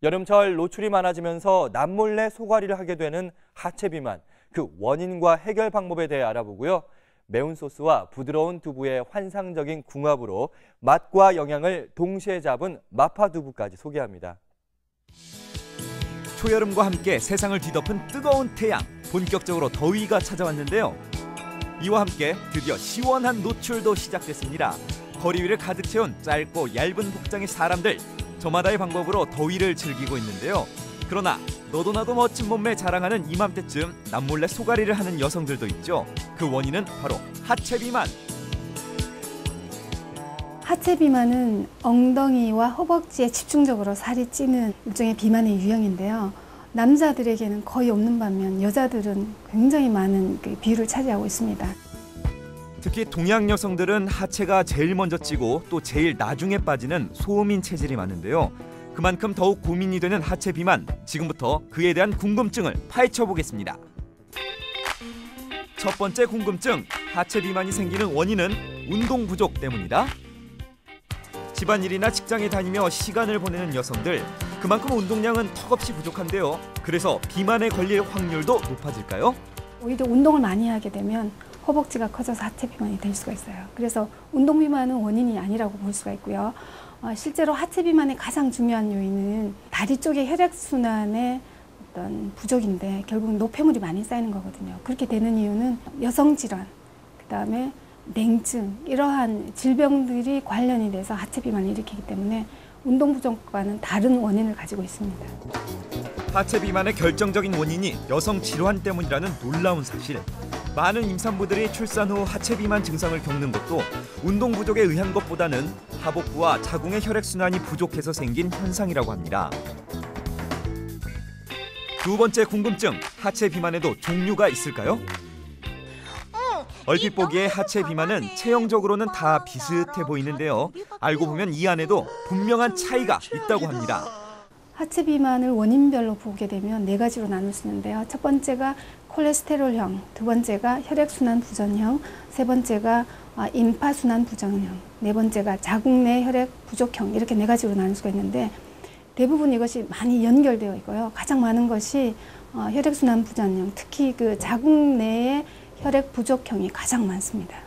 여름철 노출이 많아지면서 남몰래 소가리를 하게 되는 하체 비만, 그 원인과 해결 방법에 대해 알아보고요. 매운 소스와 부드러운 두부의 환상적인 궁합으로 맛과 영양을 동시에 잡은 마파두부까지 소개합니다. 초여름과 함께 세상을 뒤덮은 뜨거운 태양, 본격적으로 더위가 찾아왔는데요. 이와 함께 드디어 시원한 노출도 시작됐습니다. 거리 위를 가득 채운 짧고 얇은 복장의 사람들, 저마다의 방법으로 더위를 즐기고 있는데요. 그러나 너도 나도 멋진 몸매 자랑하는 이맘때쯤 남몰래 소가리를 하는 여성들도 있죠. 그 원인은 바로 하체 비만. 하체 비만은 엉덩이와 허벅지에 집중적으로 살이 찌는 일종의 비만의 유형인데요. 남자들에게는 거의 없는 반면 여자들은 굉장히 많은 비율을 차지하고 있습니다. 특히 동양 여성들은 하체가 제일 먼저 찌고 또 제일 나중에 빠지는 소음인 체질이 많은데요. 그만큼 더욱 고민이 되는 하체 비만, 지금부터 그에 대한 궁금증을 파헤쳐 보겠습니다. 첫 번째 궁금증, 하체 비만이 생기는 원인은 운동 부족 때문이다. 집안일이나 직장에 다니며 시간을 보내는 여성들, 그만큼 운동량은 턱없이 부족한데요. 그래서 비만에 걸릴 확률도 높아질까요? 오히려 운동을 많이 하게 되면 허벅지가 커져서 하체 비만이 될 수가 있어요. 그래서 운동 비만은 원인이 아니라고 볼 수가 있고요. 실제로 하체 비만의 가장 중요한 요인은 다리 쪽의 혈액순환의 어떤 부족인데 결국 노폐물이 많이 쌓이는 거거든요. 그렇게 되는 이유는 여성 질환, 그다음에 냉증, 이러한 질병들이 관련이 돼서 하체 비만을 일으키기 때문에 운동 부족과는 다른 원인을 가지고 있습니다. 하체 비만의 결정적인 원인이 여성 질환 때문이라는 놀라운 사실. 많은 임산부들이 출산 후 하체 비만 증상을 겪는 것도 운동 부족에 의한 것보다는 하복부와 자궁의 혈액순환이 부족해서 생긴 현상이라고 합니다. 두 번째 궁금증, 하체 비만에도 종류가 있을까요? 얼핏 보기에 하체 비만은 체형적으로는 다 비슷해 보이는데요. 알고 보면 이 안에도 분명한 차이가 있다고 합니다. 하체 비만을 원인별로 보게 되면 4가지로 나눌 수 있는데요. 첫 번째가 콜레스테롤형, 두 번째가 혈액순환 부전형, 세 번째가 임파순환 부전형, 네 번째가 자궁 내 혈액 부족형, 이렇게 4가지로 나눌 수가 있는데 대부분 이것이 많이 연결되어 있고요. 가장 많은 것이 혈액순환 부전형, 특히 그 자궁 내의 혈액 부족형이 가장 많습니다.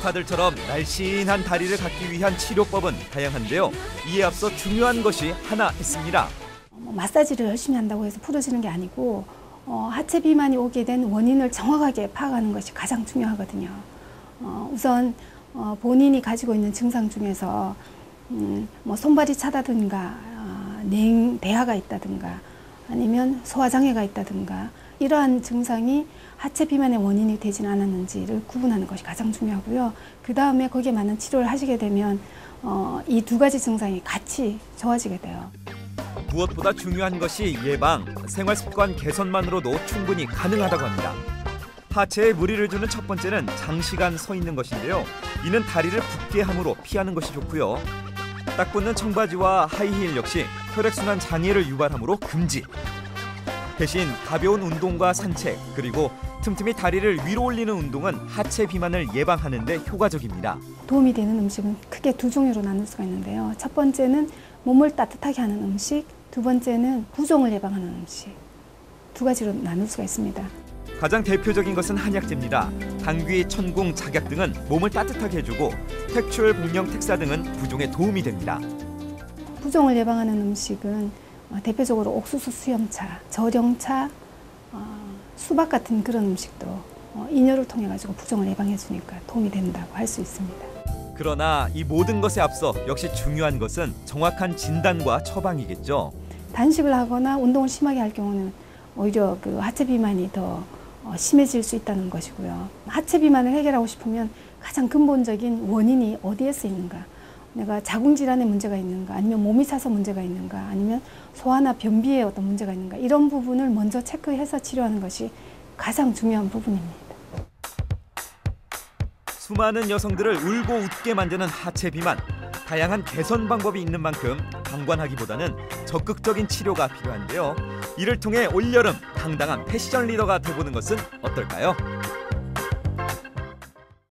스타들처럼 날씬한 다리를 갖기 위한 치료법은 다양한데요. 이에 앞서 중요한 것이 하나 있습니다. 마사지를 열심히 한다고 해서 풀어지는 게 아니고 하체 비만이 오게 된 원인을 정확하게 파악하는 것이 가장 중요하거든요. 우선 본인이 가지고 있는 증상 중에서 뭐 손발이 차다든가 대하가 있다든가 아니면 소화장애가 있다든가 이러한 증상이 하체 비만의 원인이 되진 않았는지를 구분하는 것이 가장 중요하고요. 그 다음에 거기에 맞는 치료를 하시게 되면 이 2가지 증상이 같이 좋아지게 돼요. 무엇보다 중요한 것이 예방, 생활습관 개선만으로도 충분히 가능하다고 합니다. 하체에 무리를 주는 첫 번째는 장시간 서 있는 것인데요. 이는 다리를 붓게 함으로 피하는 것이 좋고요. 딱 붙는 청바지와 하이힐 역시 혈액순환 장애를 유발하므로 금지. 대신 가벼운 운동과 산책, 그리고 틈틈이 다리를 위로 올리는 운동은 하체 비만을 예방하는 데 효과적입니다. 도움이 되는 음식은 크게 2종류로 나눌 수가 있는데요. 첫 번째는 몸을 따뜻하게 하는 음식, 두 번째는 부종을 예방하는 음식. 2가지로 나눌 수가 있습니다. 가장 대표적인 것은 한약재입니다. 당귀, 천궁, 작약 등은 몸을 따뜻하게 해주고 택출, 복령, 택사 등은 부종에 도움이 됩니다. 부종을 예방하는 음식은 대표적으로 옥수수 수염차, 절영차, 수박 같은 그런 음식도 인혈을 통해 가지고 부종을 예방해 주니까 도움이 된다고 할 수 있습니다. 그러나 이 모든 것에 앞서 역시 중요한 것은 정확한 진단과 처방이겠죠. 단식을 하거나 운동을 심하게 할 경우는 오히려 그 하체 비만이 더 심해질 수 있다는 것이고요. 하체 비만을 해결하고 싶으면 가장 근본적인 원인이 어디에서 있는가? 내가 자궁 질환에 문제가 있는가? 아니면 몸이 차서 문제가 있는가? 아니면 소화나 변비에 어떤 문제가 있는가? 이런 부분을 먼저 체크해서 치료하는 것이 가장 중요한 부분입니다. 수많은 여성들을 울고 웃게 만드는 하체 비만. 다양한 개선 방법이 있는 만큼 방관하기보다는 적극적인 치료가 필요한데요. 이를 통해 올여름 당당한 패션 리더가 돼보는 것은 어떨까요?